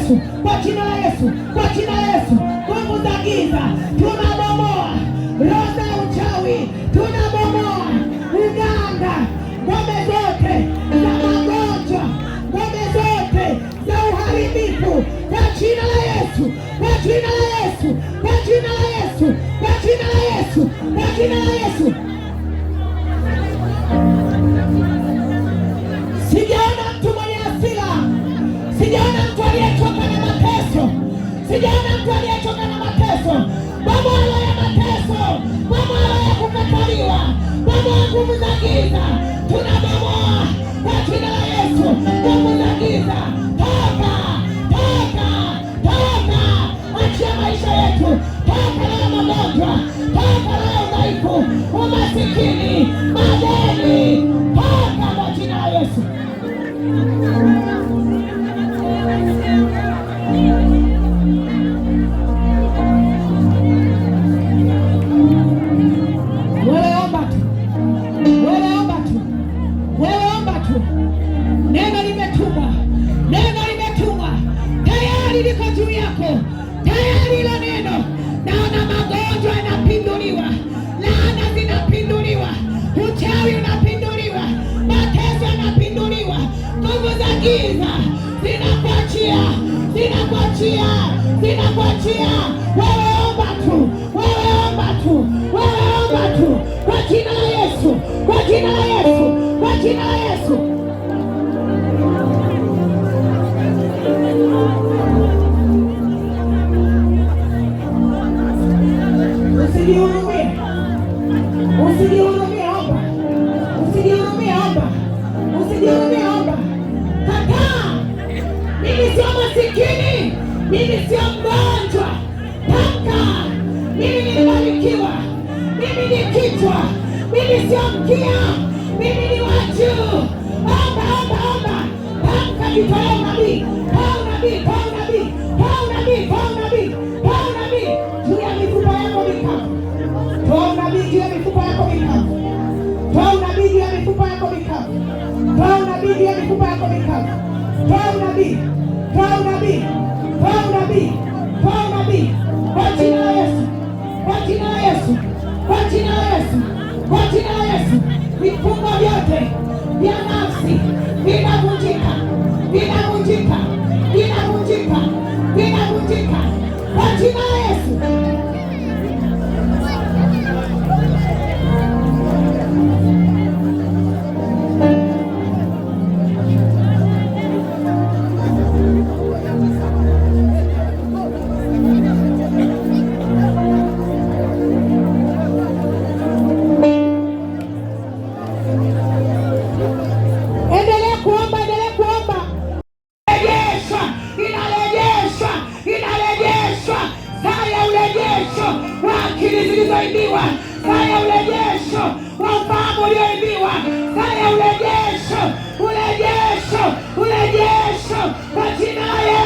Yesu, kwa jina la Yesu, kwa jina la Yesu. Nguvu za giza tunabomoa, roho za uchawi tunabomoa, uganga, ngome zote za magonjwa, ngome zote za uharibifu, kwa jina la Yesu, kwa jina la Yesu, kwa jina la Yesu, kwa jina la Yesu, kwa jina la Yesu. Sijaona mtu mwenye hasira, sijaona mtu aliyechoka na mateso, sijaona mtu aliyechoka na mateso. Bomoa ya mateso, bomoa ya kukataliwa, bomoa nguvu za giza, tunabomoa kwa jina la Yesu. Nguvu za giza, toka, toka, toka, achia maisha yetu, toka na magonjwa, toka na udhaifu, umasikini, madeni, toka kwa jina la Yesu. Zinakuachia. Wewe omba tu, wewe omba tu, wewe omba tu, kwa jina la Yesu, kwa jina la Yesu, kwa jina la Yesu. Usijihurumie, usijihurumie, omba, usijihurumie, omba, usijihurumie, omba. Kataa, mimi sio masikini, mimi sio mgonjwa. Tamka, mimi nimebarikiwa, mimi ni kichwa, mimi sio mkia, mimi ni wa juu. Omba, omba, omba. Tamka, nitoe unabii, toa unabii, toa unabii, toa unabii, toa unabii, toa unabii juu ya mifupa yako mikavu. Toa unabii juu ya mifupa yako mikavu. Toa unabii juu ya mifupa yako mikavu. Toa unabii juu ya mifupa yako mikavu. Toa unabii, toa unabii, toa unabii, toa unabii kwa jina la Yesu, kwa jina la Yesu, kwa jina la Yesu, kwa jina la Yesu. Vifungo vyote vya nafsi vinavunjika, vinavunjika, vinavunjika, vinavunjika kwa jina la Yesu. Urejesho kwa jina la Yesu.